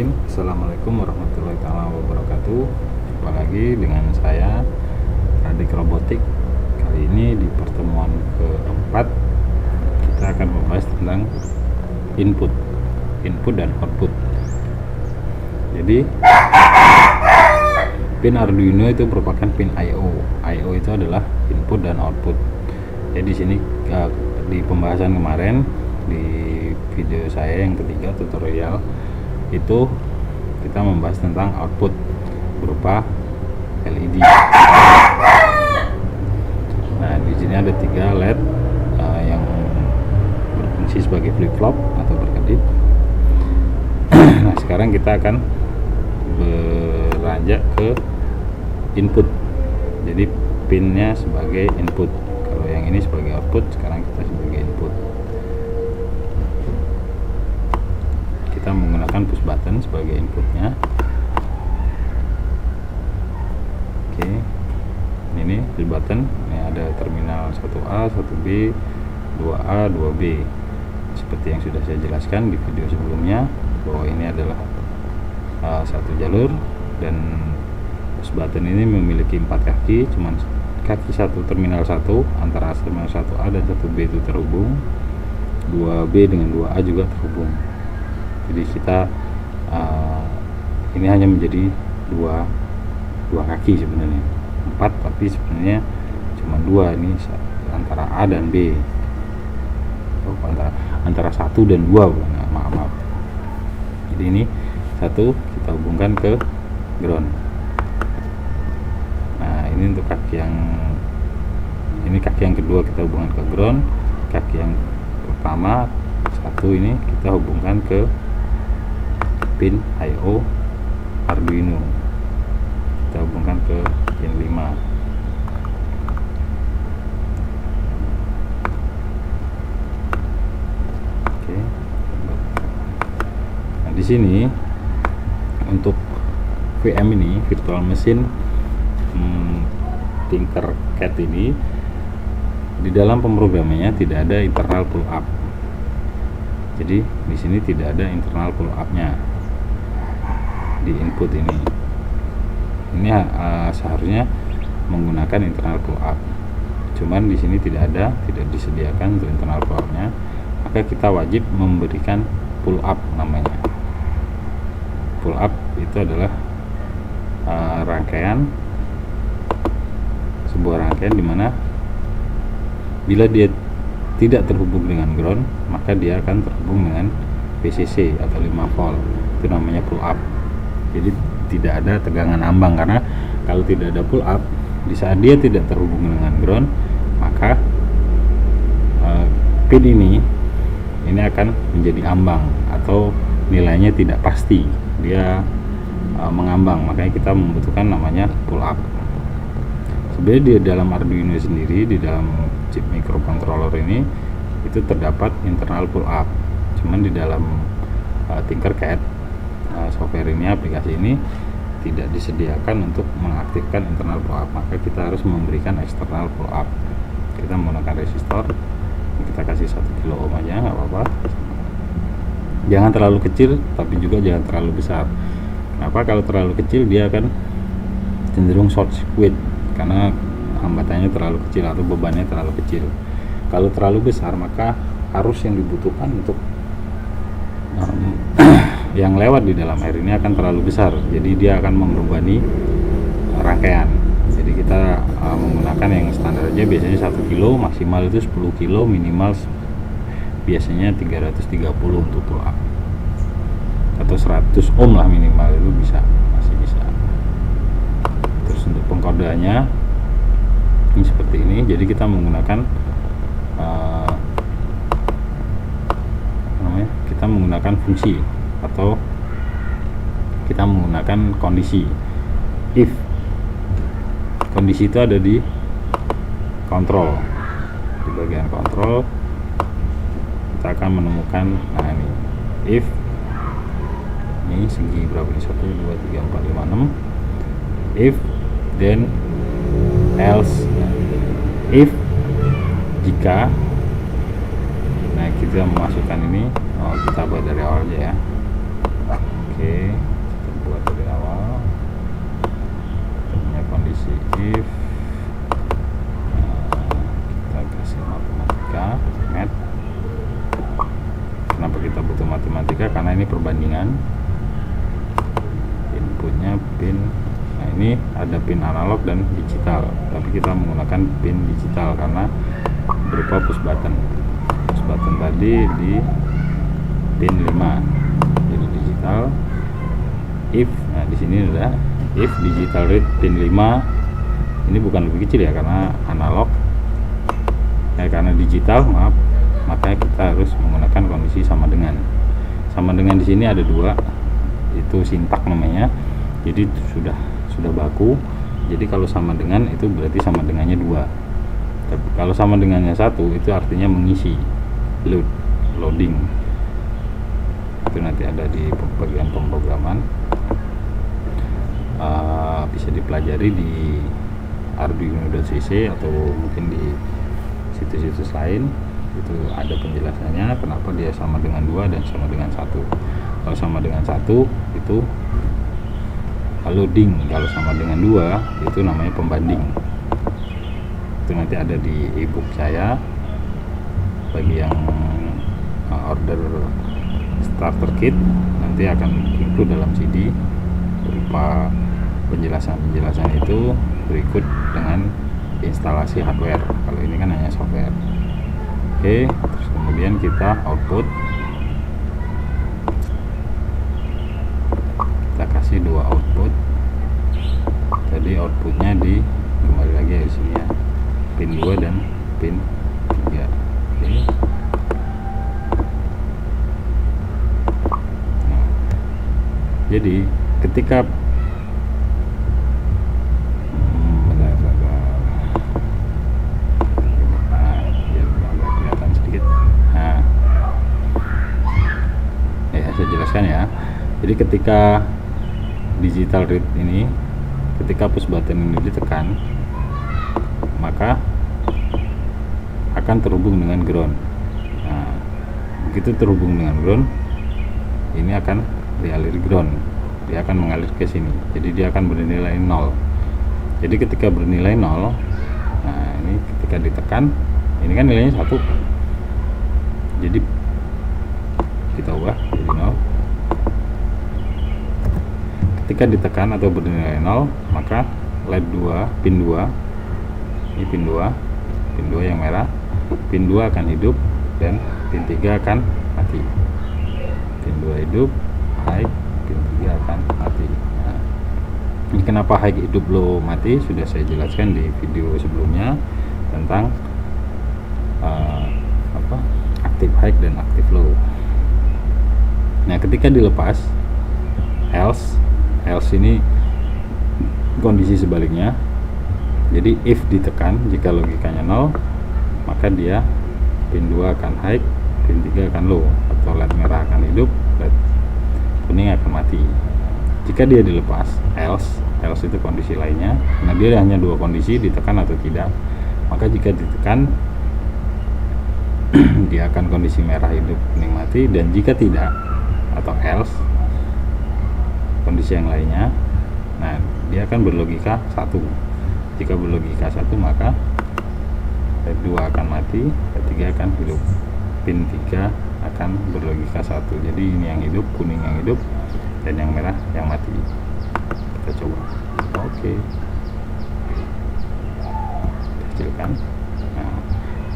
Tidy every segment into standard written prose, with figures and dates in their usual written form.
Bismillahirrahmanirrahim. Assalamualaikum warahmatullahi wabarakatuh. Jumpa lagi dengan saya Radik Robotik. Kali ini di pertemuan keempat kita akan membahas tentang input dan output. Jadi pin Arduino itu merupakan pin I/O. I/O itu adalah input dan output. Jadi di sini di pembahasan kemarin di video saya yang ketiga tutorial itu kita membahas tentang output berupa LED. Nah, di sini ada 3 LED yang berfungsi sebagai flip flop atau berkedip. Nah, sekarang kita akan beranjak ke input. Jadi pinnya sebagai input. Kalau yang ini sebagai output, sekarang kita sebagai input. Kita menggunakan push button sebagai inputnya. Oke, ini push button. Ini ada terminal 1A, 1B, 2A, 2B. Seperti yang sudah saya jelaskan di video sebelumnya, bahwa ini adalah satu jalur, dan push button ini memiliki 4 kaki. Cuman kaki satu terminal 1 antara terminal 1A dan 1B itu terhubung, 2B dengan 2A juga terhubung. Jadi kita ini hanya menjadi dua kaki sebenarnya, 4 tapi sebenarnya cuma 2. Ini antara A dan B, antara 1 dan 2, bukan, maaf. Jadi ini 1 kita hubungkan ke ground. Nah, ini untuk kaki yang kedua kita hubungkan ke ground. Kaki yang pertama 1 ini kita hubungkan ke pin I/O Arduino. Kita hubungkan ke pin 5. Oke. Nah, di sini untuk VM ini, virtual machine Tinkercad ini, di dalam pemrogramannya tidak ada internal pull up. Jadi di sini tidak ada internal pull up-nya di input ini. Ini seharusnya menggunakan internal pull up. Cuman di sini tidak disediakan untuk internal pull up-nya. Maka kita wajib memberikan pull up namanya. Pull up itu adalah sebuah rangkaian di mana bila dia tidak terhubung dengan ground, maka dia akan terhubung dengan VCC atau 5 volt. Itu namanya pull up. Jadi tidak ada tegangan ambang, karena kalau tidak ada pull up, di saat dia tidak terhubung dengan ground, maka pin ini akan menjadi ambang atau nilainya tidak pasti, dia mengambang. Makanya kita membutuhkan namanya pull up. Sebenarnya di dalam Arduino sendiri, di dalam chip microcontroller ini itu terdapat internal pull up. Cuman di dalam Tinkercad software ini, aplikasi ini tidak disediakan untuk mengaktifkan internal pull up, maka kita harus memberikan external pull up. Kita menggunakan resistor, kita kasih 1 kilo ohm aja, nggak apa-apa. Jangan terlalu kecil, tapi juga jangan terlalu besar. Kenapa? Kalau terlalu kecil dia akan cenderung short circuit karena hambatannya terlalu kecil atau bebannya terlalu kecil. Kalau terlalu besar, maka arus yang dibutuhkan untuk yang lewat di dalam air ini akan terlalu besar, jadi dia akan membebani rangkaian. Jadi kita menggunakan yang standar aja, biasanya 1 kilo, maksimal itu 10 kilo, minimal biasanya 330 untuk pull up, atau 100 ohm lah minimal, itu masih bisa. Terus untuk pengkodeannya ini seperti ini. Jadi kita menggunakan kita menggunakan fungsi, atau kita menggunakan kondisi. If kondisi itu ada di kontrol, di bagian kontrol kita akan menemukan, nah ini if, ini segi berapa ini, 1, 2, 3, 4, 5, 6. If, then, else. If, jika. Nah, kita memasukkan ini, kita buat dari awal aja ya. Oke. Oke, kita buat dari awal. Kita punya kondisi if, kita kasih matematika, math. Kenapa kita butuh matematika? Karena ini perbandingan. Inputnya pin, nah ini ada pin analog dan digital, tapi kita menggunakan pin digital karena berupa push button. Push button tadi di pin 5, jadi digital. If, nah di sini ada if digital read pin 5, ini bukan lebih kecil ya karena analog, karena digital, maaf, makanya kita harus menggunakan kondisi sama dengan. Sama dengan di sini ada dua, itu sintak namanya, jadi sudah baku. Jadi kalau sama dengan itu berarti sama dengannya 2. Tapi kalau sama dengannya 1 itu artinya mengisi, loading. Itu nanti ada di bagian pemrograman, bisa dipelajari di arduino.cc atau mungkin di situs-situs lain. Itu ada penjelasannya kenapa dia sama dengan 2 dan sama dengan 1. Kalau sama dengan 1 itu loading, kalau sama dengan 2 itu namanya pembanding. Itu nanti ada di ebook saya bagi yang order starter kit, nanti akan include dalam CD berupa penjelasan itu berikut dengan instalasi hardware. Kalau ini kan hanya software. Oke, terus kemudian kita output, kita kasih 2 output. Jadi outputnya kembali lagi di sini ya, pin 2 dan pin 3. Oke. Nah, jadi ketika saya jelaskan ya. Jadi ketika digital read ini, ketika push button ini ditekan, maka akan terhubung dengan ground. Nah, begitu terhubung dengan ground, ini akan dialir ground, dia akan mengalir ke sini. Jadi dia akan bernilai 0. Jadi ketika bernilai 0, nah ini ketika ditekan, ini kan nilainya 1. Jadi kita ubah jadi 0. Ketika ditekan atau bernilai 0, maka LED 2, pin 2, ini pin 2 yang merah, pin 2 akan hidup dan pin 3 akan mati. Pin 2 hidup, high, pin 3 akan mati. Nah, ini kenapa high hidup, low mati sudah saya jelaskan di video sebelumnya tentang active high dan active low. Nah, ketika dilepas, else ini kondisi sebaliknya. Jadi if ditekan, jika logikanya 0, maka dia pin 2 akan high, pin 3 akan low, atau LED merah akan hidup, LED kuning akan mati. Jika dia dilepas, else itu kondisi lainnya. Nah, dia hanya 2 kondisi, ditekan atau tidak. Maka jika ditekan, dia akan kondisi merah hidup, kuning mati. Dan jika tidak, atau else, kondisi yang lainnya, nah dia akan berlogika 1. Jika berlogika 1, maka LED 2 akan mati, LED 3 akan hidup, pin 3 akan berlogika 1. Jadi ini yang hidup, kuning yang hidup, dan yang merah yang mati. Kita coba. Oke. Kecilkan. Nah,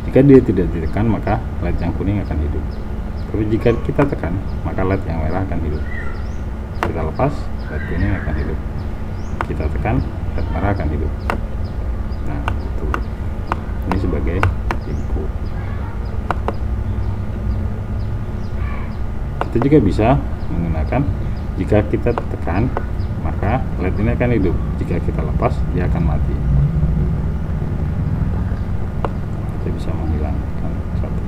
jika dia tidak ditekan, maka LED yang kuning akan hidup. Tapi jika kita tekan, maka LED yang merah akan hidup. Kita lepas, LED kuning akan hidup. Kita tekan, LED merah akan hidup. Nah, itu. Ini sebagai input. Kita juga bisa menggunakan, jika kita tekan, maka LED ini akan hidup. Jika kita lepas, dia akan mati. Kita bisa menghilangkan satu.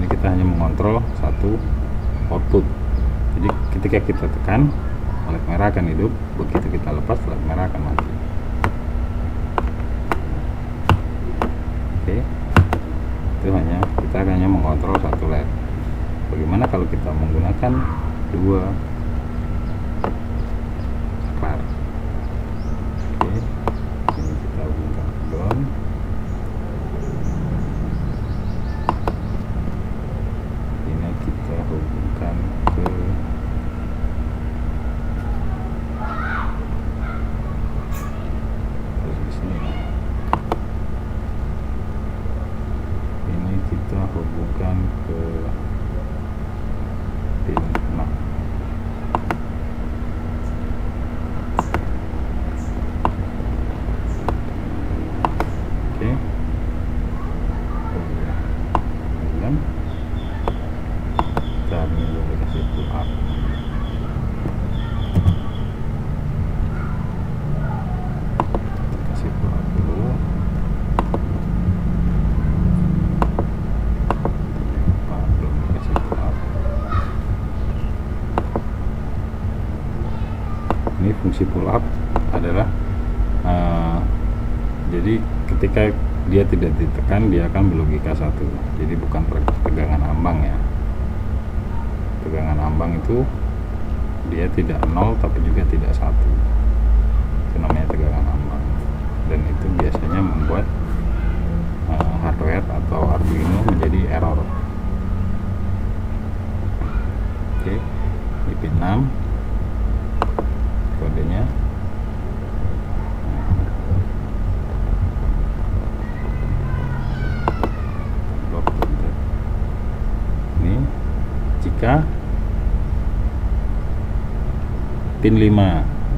Kita hanya mengontrol satu output. Jadi ketika kita tekan, LED merah akan hidup, begitu kita lepas, LED merah akan mati. Oke, itu hanya kita kan 2 kelar. Oke, ini kita hubungkan ke ground. Ini kita hubungkan ke sini. Ini kita hubungkan ke pin 6. Oke, kemudian kita boleh kasih pull up. Kasih pull up dulu. Belum kasih pull up. Ini fungsi pull up adalah jadi ketika dia tidak ditekan, dia akan berlogika 1. Jadi bukan tegangan ambang ya. Tegangan ambang itu dia tidak 0 tapi juga tidak 1. Itu namanya tegangan ambang. Dan itu biasanya membuat hardware atau Arduino menjadi error. Oke, di pin 6 kodenya. Jika pin 5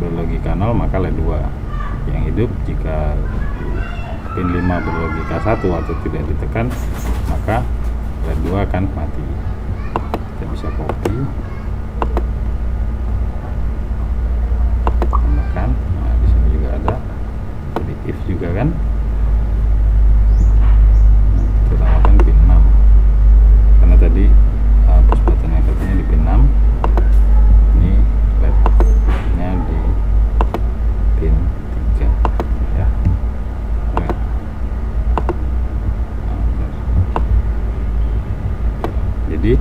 berlogika 0 maka LED 2 yang hidup. Jika pin 5 berlogika 1 atau tidak ditekan maka LED 2 akan mati. Kita bisa copy, menekan. Nah, di sini juga ada. Jadi if juga kan. Nah, kita tambahkan pin 6 karena tadi push button efeknya di pin 6. Ini LED-nya di pin 3 ya. Jadi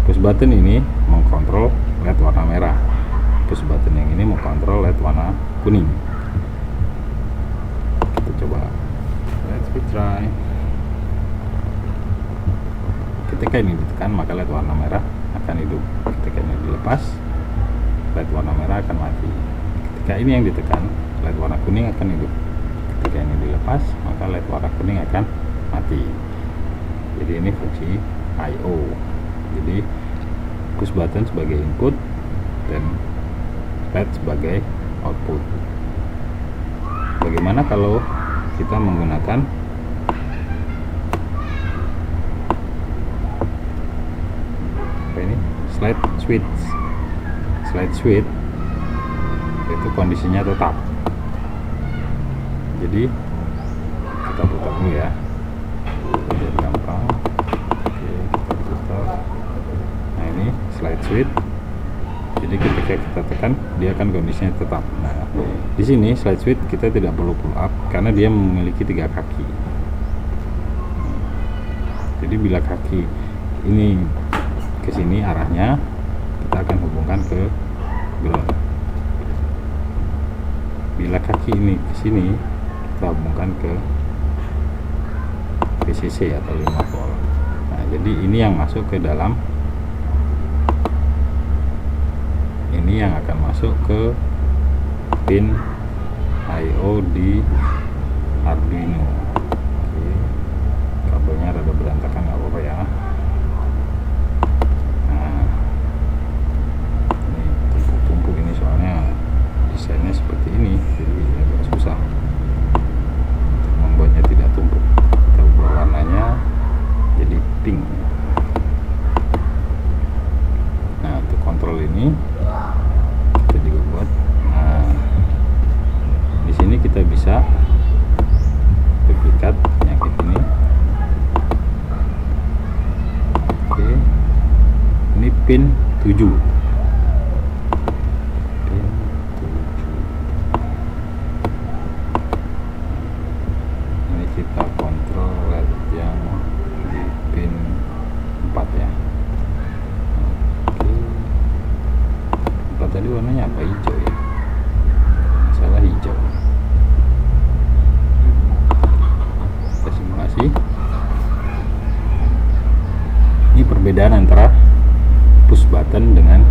push button ini mengkontrol LED warna merah, push button yang ini mengkontrol LED warna kuning. Kita coba, let's try. Ketika ini ditekan maka LED warna merah akan hidup. Ketika ini dilepas, LED warna merah akan mati. Ketika ini yang ditekan, LED warna kuning akan hidup. Ketika ini dilepas maka LED warna kuning akan mati. Jadi ini fungsi I/O. Jadi push button sebagai input dan LED sebagai output. Bagaimana kalau kita menggunakan slide switch itu kondisinya tetap. Jadi kita putar dulu ya biar gampang. Oke, kita putar. Nah, ini slide switch. Jadi ketika kita tekan dia akan kondisinya tetap. Nah, di sini slide switch kita tidak perlu pull up karena dia memiliki 3 kaki. Jadi bila kaki ini ke sini arahnya, kita akan hubungkan ke ground. Bila kaki ini ke sini, kita hubungkan ke VCC atau 5 volt. Nah, jadi ini yang masuk ke dalam, ini yang akan masuk ke pin I/O di Arduino. Oke, kabelnya rada berantakan, nggak apa-apa ya. Desainnya seperti ini, jadi agak susah untuk membuatnya tidak tumpuk. Kita ubah warnanya jadi pink. Nah, untuk kontrol ini kita juga buat. Nah, di sini kita bisa duplikat penyakit ini. Oke, ini pin 7. Kita kontrol LED yang di pin 4 ya. perbedaan antara push button dengan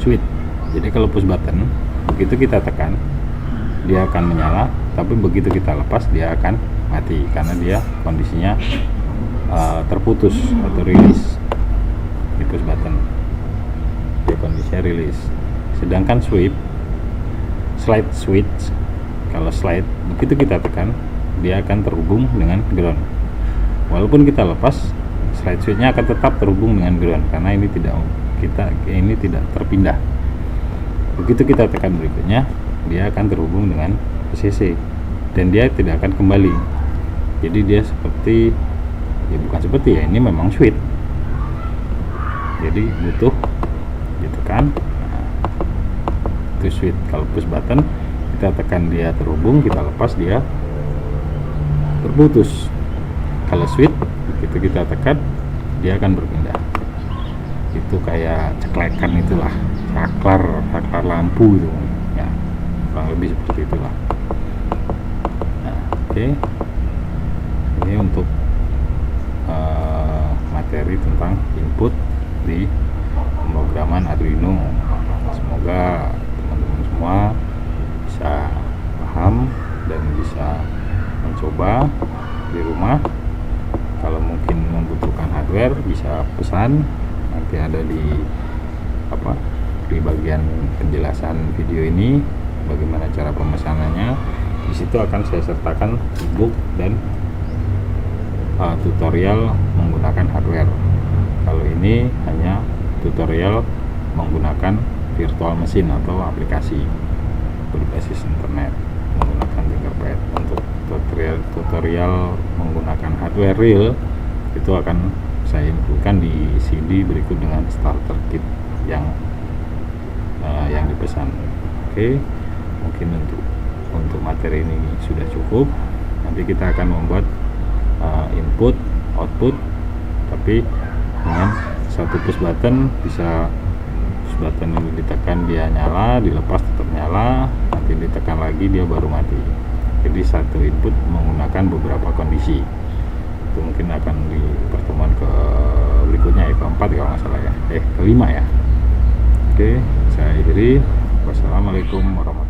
switch. Jadi kalau push button, begitu kita tekan dia akan menyala, tapi begitu kita lepas dia akan mati karena dia kondisinya terputus atau rilis. Di push button dia kondisinya rilis. Sedangkan slide switch, kalau slide begitu kita tekan dia akan terhubung dengan ground. Walaupun kita lepas, slide switchnya akan tetap terhubung dengan ground karena ini tidak terpindah. Begitu kita tekan berikutnya, dia akan terhubung dengan PCC dan dia tidak akan kembali. Jadi dia seperti, ya bukan seperti ya, ini memang switch. Jadi butuh ditekan. Itu switch. Kalau push button kita tekan dia terhubung, kita lepas dia terputus. Kalau switch begitu kita tekan dia akan berpindah. Itu kayak ceklekan itulah, saklar lampu itu ya, kurang lebih seperti itulah. Nah, oke. Ini untuk materi tentang input di pemrograman Arduino. Semoga teman-teman semua bisa paham dan bisa mencoba di rumah. Kalau mungkin membutuhkan hardware bisa pesan, nanti ada di bagian penjelasan video ini bagaimana cara pemesanannya. Di situ akan saya sertakan ebook dan tutorial menggunakan hardware. Kalau ini hanya tutorial menggunakan virtual machine atau aplikasi berbasis internet menggunakan Tinkerpad. Untuk tutorial menggunakan hardware real itu akan saya infokan di CD berikut dengan starter kit yang dipesan. Oke, mungkin untuk materi ini sudah cukup. Nanti kita akan membuat input output, tapi dengan satu push button. Bisa push button ini ditekan dia nyala, dilepas tetap nyala, nanti ditekan lagi dia baru mati. Jadi satu input menggunakan beberapa kondisi. Itu mungkin akan di pertemuan berikutnya, keempat kalau nggak salah ya, kelima ya. Oke, saya akhiri. Wassalamualaikum warahmatullahi wabarakatuh.